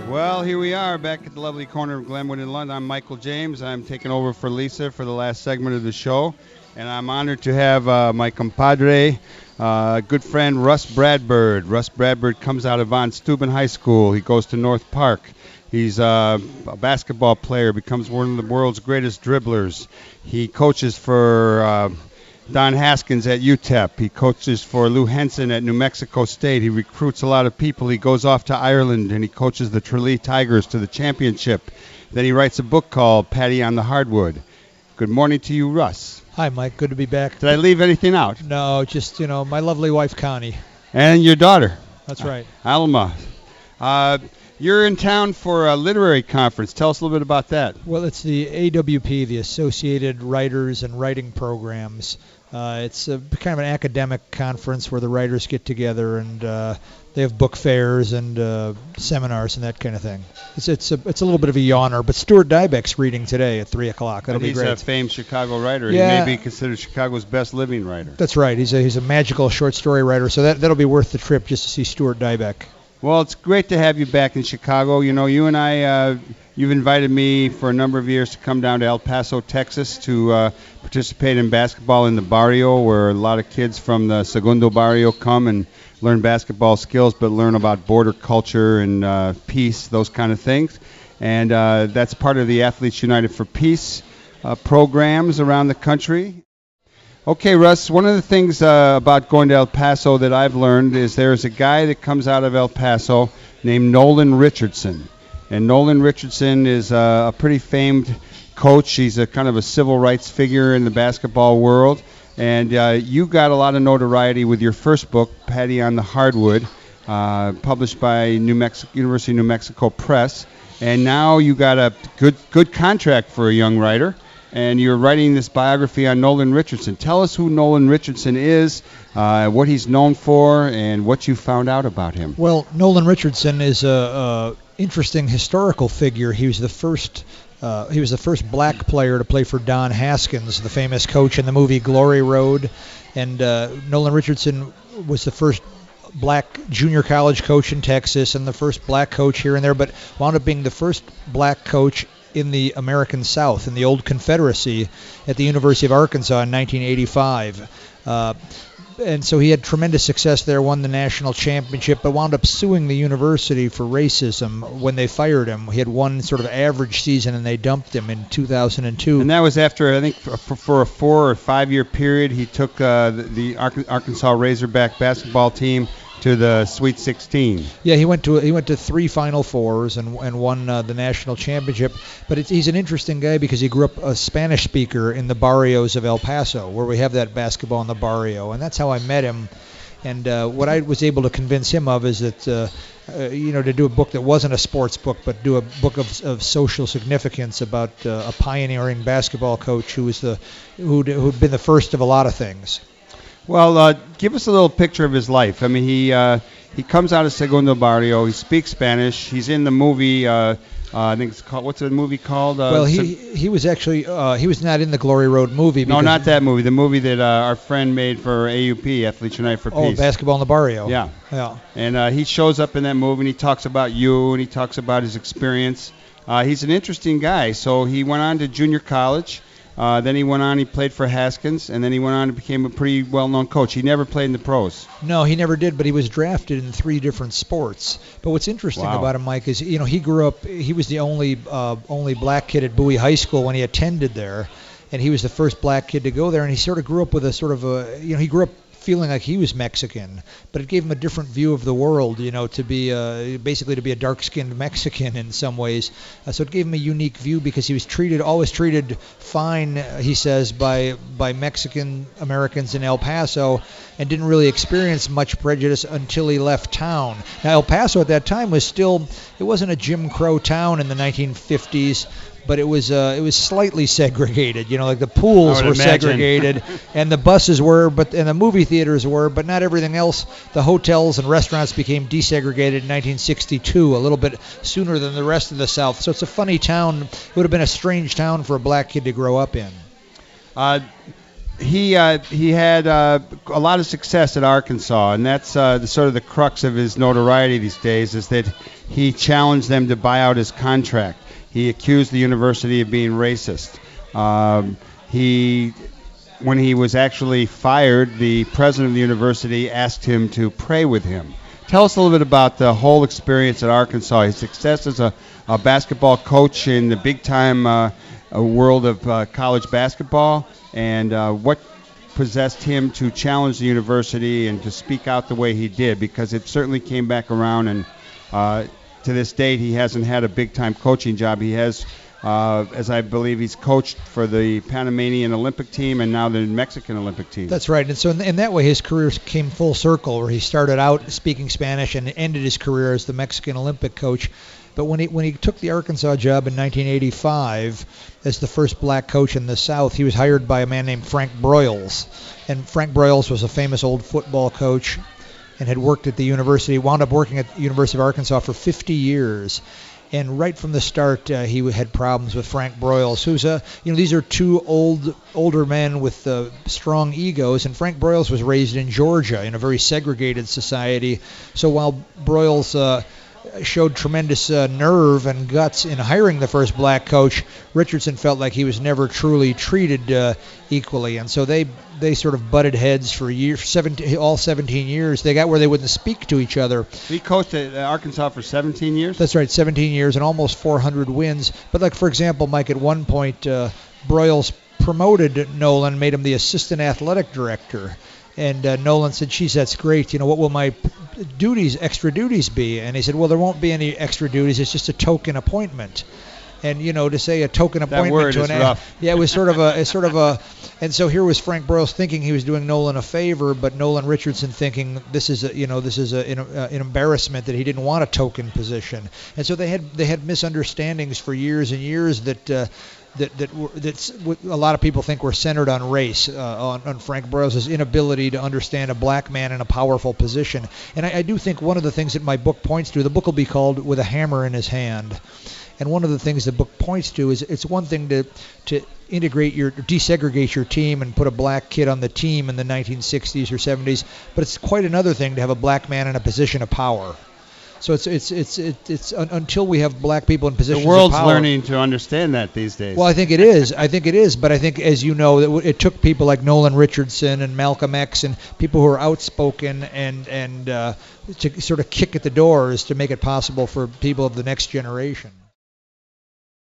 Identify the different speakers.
Speaker 1: Well, here we are back at the lovely corner of Glenwood in London. I'm Michael James. I'm taking over for Lisa for the last segment of the show. And I'm honored to have my compadre, good friend Rus Bradburd. Rus Bradburd comes out of Von Steuben High School. He goes to North Park. He's a basketball player, becomes one of the world's greatest dribblers. He coaches for Don Haskins at UTEP. He coaches for Lou Henson at New Mexico State. He recruits a lot of people. He goes off to Ireland and he coaches the Tralee Tigers to the championship. Then he writes a book called Paddy on the Hardwood. Good morning to you, Rus.
Speaker 2: Hi, Mike. Good to be back.
Speaker 1: Did I leave anything out?
Speaker 2: No, just, my lovely wife, Connie.
Speaker 1: And your daughter.
Speaker 2: That's right.
Speaker 1: Alma. You're in town for a literary conference. Tell us a little bit about that.
Speaker 2: Well, it's the AWP, the Associated Writers and Writing Programs. It's a kind of an academic conference where the writers get together and they have book fairs and seminars and that kind of thing. It's a little bit of a yawner, but Stuart Dybek's reading today at 3 o'clock. That'll be great.
Speaker 1: He's a famed Chicago writer.
Speaker 2: Yeah.
Speaker 1: He may be considered Chicago's best living writer.
Speaker 2: That's right. He's a magical short story writer, so that'll be worth the trip just to see Stuart Dybek.
Speaker 1: Well, it's great to have you back in Chicago. You and I, you've invited me for a number of years to come down to El Paso, Texas to participate in basketball in the Barrio, where a lot of kids from the Segundo Barrio come and learn basketball skills, but learn about border culture and peace, those kind of things. And that's part of the Athletes United for Peace programs around the country. Okay, Rus, one of the things about going to El Paso that I've learned is there's a guy that comes out of El Paso named Nolan Richardson. And Nolan Richardson is a pretty famed coach. He's a kind of a civil rights figure in the basketball world. And you got a lot of notoriety with your first book, Paddy on the Hardwood, published by University of New Mexico Press. And now you got a good contract for a young writer. And you're writing this biography on Nolan Richardson. Tell us who Nolan Richardson is, what he's known for, and what you found out about him.
Speaker 2: Well, Nolan Richardson is a interesting historical figure. He was the first black player to play for Don Haskins, the famous coach in the movie Glory Road. And Nolan Richardson was the first black junior college coach in Texas and the first black coach here and there, but wound up being the first black coach in the American South, in the old Confederacy, at the University of Arkansas in 1985. And so he had tremendous success there, won the national championship, but wound up suing the university for racism when they fired him. He had one sort of average season, and they dumped him in 2002.
Speaker 1: And that was after, I think, for a 4 or 5 year period, he took the Arkansas Razorback basketball team to the Sweet 16.
Speaker 2: Yeah, he went to 3 Final Fours and won the national championship. But he's an interesting guy because he grew up a Spanish speaker in the barrios of El Paso, where we have that basketball in the barrio, and that's how I met him. And what I was able to convince him of is that to do a book that wasn't a sports book, but do a book of social significance about a pioneering basketball coach who'd been the first of a lot of things.
Speaker 1: Well, give us a little picture of his life. I mean, he comes out of Segundo Barrio. He speaks Spanish. He's in the movie. I think it's called. What's the movie called?
Speaker 2: Well, he was actually he was not in the Glory Road movie.
Speaker 1: No, not that movie. The movie that our friend made for AUP, Athletes United for Peace.
Speaker 2: Oh, Basketball in the Barrio.
Speaker 1: Yeah.
Speaker 2: Yeah.
Speaker 1: And he shows up in that movie, and he talks about you, and he talks about his experience. He's an interesting guy. So he went on to junior college. Then he went on, he played for Haskins, and then he went on and became a pretty well-known coach. He never played in the pros.
Speaker 2: No, he never did, but he was drafted in 3 different sports. But what's interesting about him, Mike, is he grew up, he was the only black kid at Bowie High School when he attended there, and he was the first black kid to go there, and he sort of grew up with he grew up feeling like he was Mexican, but it gave him a different view of the world, to be basically to be a dark-skinned Mexican in some ways. So it gave him a unique view because he was always treated fine, he says, by Mexican Americans in El Paso, and didn't really experience much prejudice until he left town. Now, El Paso at that time it wasn't a Jim Crow town in the 1950s. But it was slightly segregated, like the pools were segregated, and the buses were, and the movie theaters were, but not everything else. The hotels and restaurants became desegregated in 1962, a little bit sooner than the rest of the South. So it's a funny town. It would have been a strange town for a black kid to grow up in.
Speaker 1: he had a lot of success at Arkansas, and that's sort of the crux of his notoriety these days, is that he challenged them to buy out his contract. He accused the university of being racist. When he was actually fired, the president of the university asked him to pray with him. Tell us a little bit about the whole experience at Arkansas, his success as a basketball coach in the big-time world of college basketball, and what possessed him to challenge the university and to speak out the way he did, because it certainly came back around, and to this date he hasn't had a big-time coaching job. He has, as I believe, he's coached for the Panamanian Olympic team and now the Mexican Olympic team.
Speaker 2: That's right. And so in that way his career came full circle, where he started out speaking Spanish and ended his career as the Mexican Olympic coach. But when he took the Arkansas job in 1985 as the first black coach in the South, he was hired by a man named Frank Broyles. And Frank Broyles was a famous old football coach and had worked at the university, wound up working at the University of Arkansas for 50 years. And right from the start, he had problems with Frank Broyles, who's these are two older men with strong egos. And Frank Broyles was raised in Georgia in a very segregated society. So while Broyles showed tremendous nerve and guts in hiring the first black coach, Richardson felt like he was never truly treated equally, and so they sort of butted heads for all 17 years. They got where they wouldn't speak to each other.
Speaker 1: He coached at Arkansas for 17 years?
Speaker 2: That's right, 17 years and almost 400 wins. But like, for example, Mike, at one point, Broyles promoted Nolan, made him the assistant athletic director. And Nolan said, geez, that's great. What will my extra duties be? And he said, well, there won't be any extra duties. It's just a token appointment. And, to say a token appointment
Speaker 1: that word
Speaker 2: to
Speaker 1: is rough.
Speaker 2: Yeah, it was sort of a, and so here was Frank Broyles thinking he was doing Nolan a favor, but Nolan Richardson thinking this is an embarrassment, that he didn't want a token position. And so they had misunderstandings for years and years that a lot of people think were centered on race, on Frank Broyles' inability to understand a black man in a powerful position. And I do think one of the things that my book points to, the book will be called With a Hammer in His Hand. And one of the things the book points to is it's one thing to desegregate your team and put a black kid on the team in the 1960s or 70s, but it's quite another thing to have a black man in a position of power. So it's until we have black people in positions of power.
Speaker 1: The world's learning to understand that these days.
Speaker 2: Well, I think it is. But I think, as you know, it took people like Nolan Richardson and Malcolm X and people who are outspoken and to sort of kick at the doors to make it possible for people of the next generation.